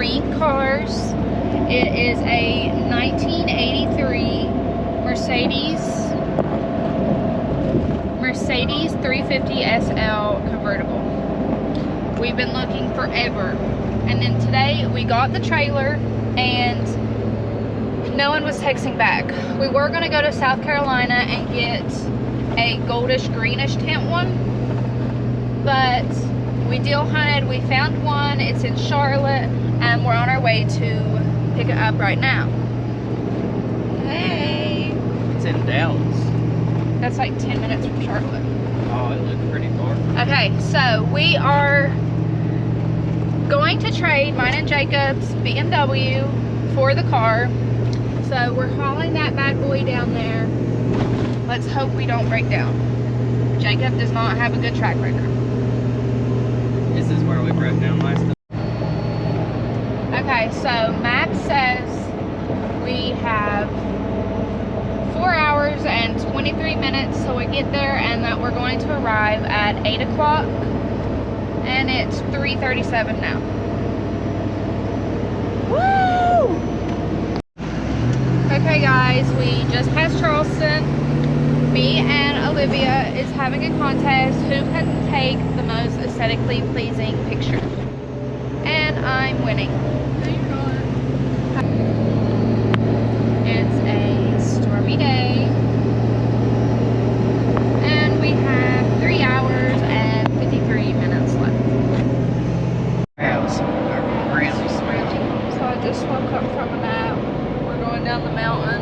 green cars. It is a 1983 Mercedes 350 SL convertible. We've been looking forever. And then today we got the trailer and no one was texting back. We were gonna go to South Carolina and get a goldish greenish tint one, but we deal hunted, we found one. It's in Charlotte and we're on our way to pick it up right now. Hey. It's in Dallas. That's like 10 minutes from Charlotte. Oh, it looks pretty far. Okay, so we are going to trade mine and Jacob's BMW for the car. So we're hauling that bad boy down there. Let's hope we don't break down. Jacob does not have a good track record. This is where we broke down last time. Okay, so map says we have 4 hours and 23 minutes till we get there, and that we're going to arrive at 8 o'clock, and it's 3:37 now. Woo! Okay guys, we just passed Charleston. Me and Olivia is having a contest who can take the most aesthetically pleasing picture. And I'm winning. It's a stormy day. And we have 3 hours and 53 minutes left. So I just woke up from a nap. We're going down the mountain.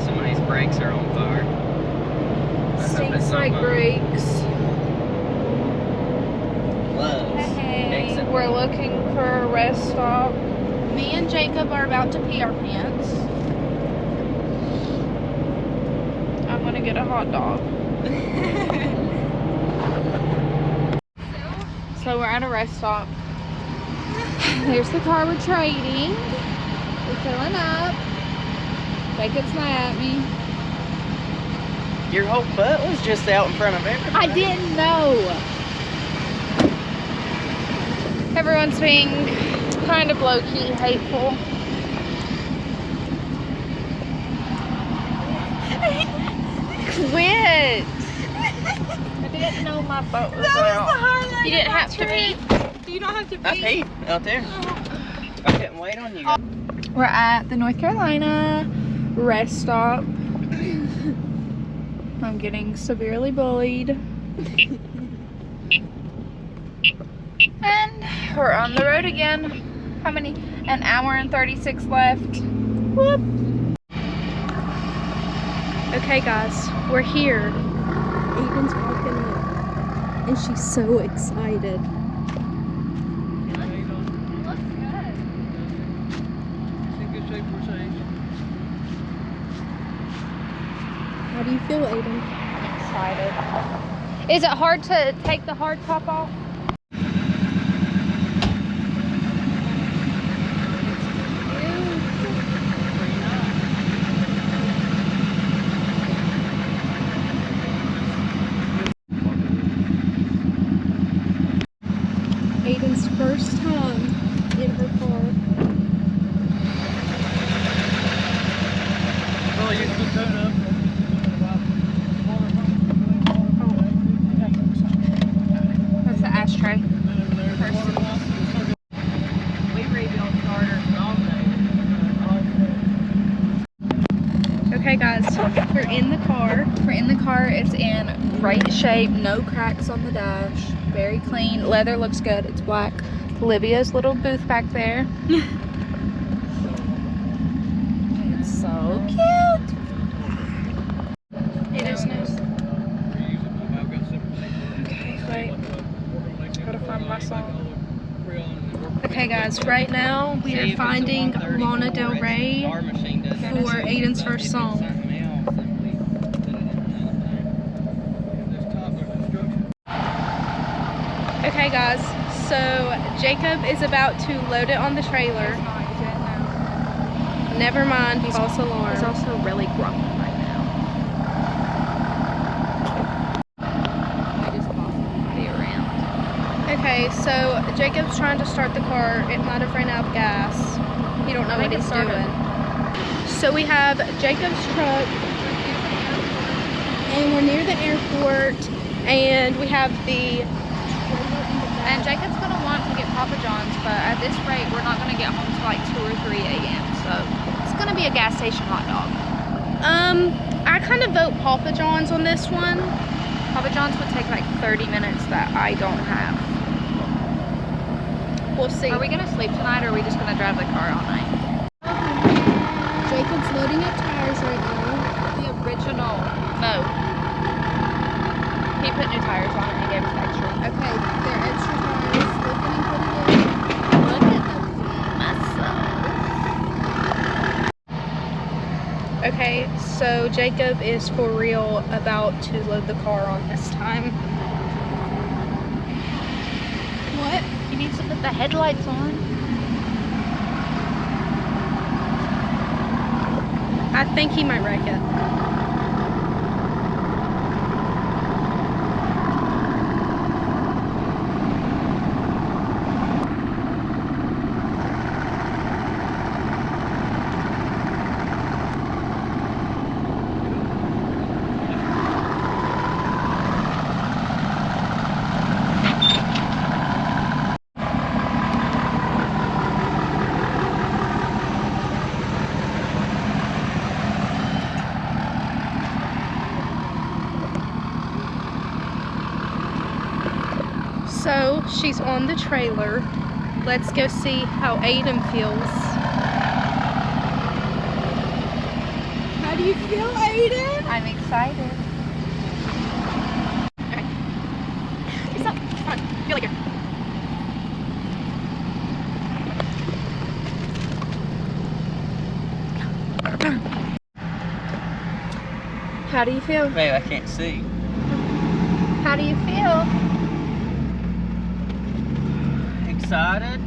Somebody's brakes are on fire. Stinks like brakes. Hey, we're looking for a rest stop. Me and Jacob are about to pee our pants. I'm gonna get a hot dog. So we're at a rest stop. Here's the car we're trading. We're filling up. Jacob's mad at me. Your whole butt was just out in front of everybody. I didn't know. Everyone's being kind of low-key hateful. Quit! I didn't know my butt was out. That was the highlight. You didn't have to pee? You don't have to pee. I peed out there. I couldn't wait on you. We're at the North Carolina rest stop. I'm getting severely bullied. And we're on the road again. How many? An hour and 36 left. Whoop. Okay guys, we're here. Aiden's walking up and she's so excited. How do you feel, Aiden? Excited. Is it hard to take the hard top off? Aiden's first time in her car. Oh, you can turn up. That's the ashtray. We rebuilt starters all day. Okay guys, we're in the car. We're in the car. It's in great shape. No cracks on the dash. Very clean. Leather looks good. It's black. Olivia's little booth back there. It's so cute. It is nice. Okay, wait. Gotta find my song. Okay guys, right now we are finding Lana Del Rey for Aiden's first song. Okay guys, so Jacob is about to load it on the trailer. Never mind, he's false alarm. He's also really grumpy right now. I just bossed everybody around. Okay, Okay, so Jacob's trying to start the car. It might have ran out of gas. He don't know what he's doing. So we have Jacob's truck, and we're near the airport, and we have the... And Jacob's gonna want to get Papa John's, but at this rate, we're not gonna get home till like 2 or 3 a.m. So it's gonna be a gas station hot dog. I kind of vote Papa John's on this one. Papa John's would take like 30 minutes that I don't have. We'll see. Are we gonna sleep tonight, or are we just gonna drive the car all night? Jacob's loading up tires right now. The original. No. He put new tires on it and he gave us extra. Okay, they're extra tires. Look at him put it in. Look at the muscle. Okay, so Jacob is for real about to load the car on this time. What? He needs to put the headlights on. I think he might wreck it. So she's on the trailer. Let's go see how Aiden feels. How do you feel, Aiden? I'm excited. Okay. Stop. Come on. Feel like you're... How do you feel? Babe, I can't see. How do you feel? Excited.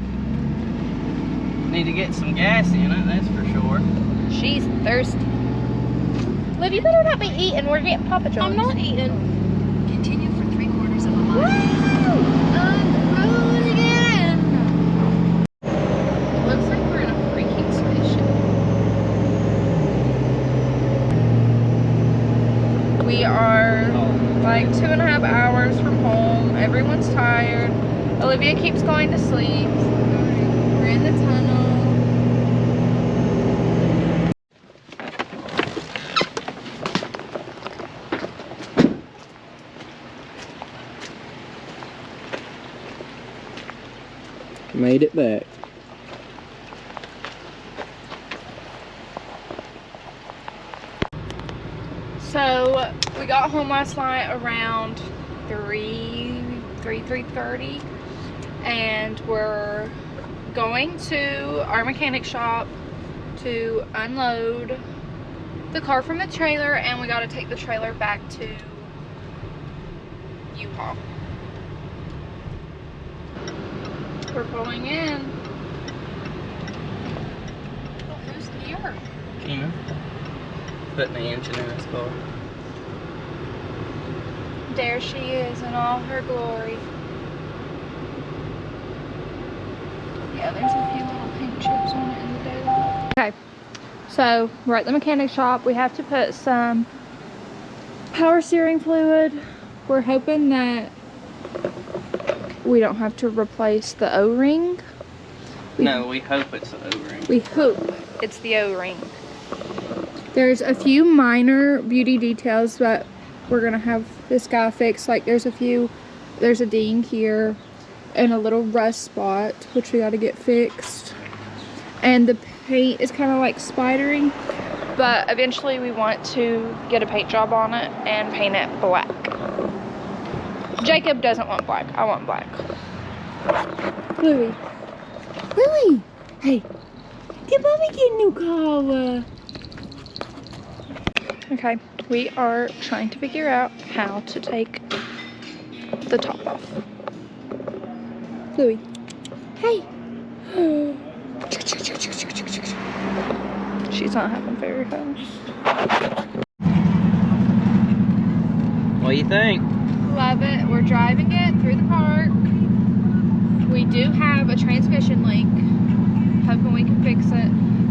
Need to get some gas in it, that's for sure. She's thirsty. Liv, you better not be eating. We're getting Papa John's. I'm not eating. Continue for 3/4 of a mile. Unroll again. Looks like we're in a freaking spaceship. We are like 2.5 hours from home. Everyone's tired. Olivia keeps going to sleep. We're in the tunnel. Made it back. So we got home last night around 3:30, and we're going to our mechanic shop to unload the car from the trailer, and we got to take the trailer back to U-Haul. We're pulling in. Oh, who's here? Keenan. Putting the engine in his car. There she is in all her glory. Yeah, there's a few little paint chips on it in the daylight. Okay, so we're at the mechanic shop. We have to put some power steering fluid. We're hoping that we don't have to replace the O-ring. No, we hope it's the O-ring. We hope it's the O-ring. There's a few minor beauty details that we're gonna have this guy fix. Like there's a ding here and a little rust spot, which we gotta get fixed. And the paint is kind of like spidery, but eventually we want to get a paint job on it and paint it black. Jacob doesn't want black, I want black. Louie. Louie! Hey, did mommy get a new car? Okay, we are trying to figure out how to take the top off. Louie. Hey! She's not having very fast. What do you think? Love it. We're driving it through the park. We do have a transmission leak. Hoping we can fix it.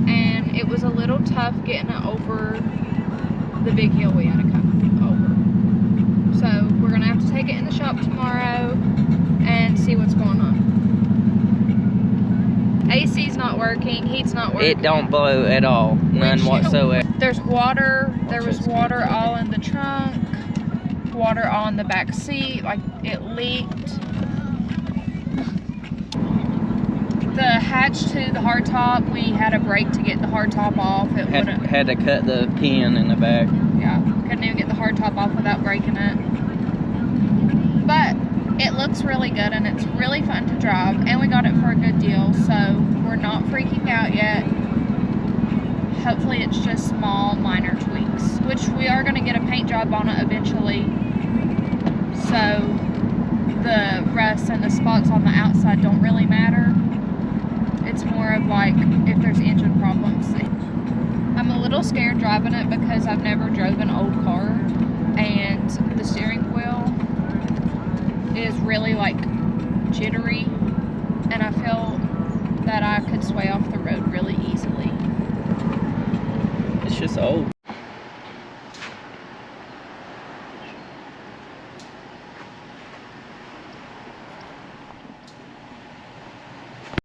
And it was a little tough getting it over the big hill we had to come over. So we're gonna have to take it in the shop tomorrow and see what's going on. AC's not working, heat's not working. It don't blow at all, none whatsoever. There's water, there was water all in the trunk, water all in the back seat, like it leaked. The hatch to the hardtop, we had a brake to get the hardtop off. It wouldn't. Had to cut the pin in the back. Yeah, couldn't even get the hardtop off without breaking it. But it looks really good and it's really fun to drive, and we got it for a good deal, so we're not freaking out yet. Hopefully it's just small, minor tweaks, which we are going to get a paint job on it eventually, so the rust and the spots on the outside don't really matter. It's more of like if there's engine problems. I'm a little scared driving it because I've never drove an old car, and the steering wheel is really like jittery, and I feel that I could sway off the road really easily. It's just old.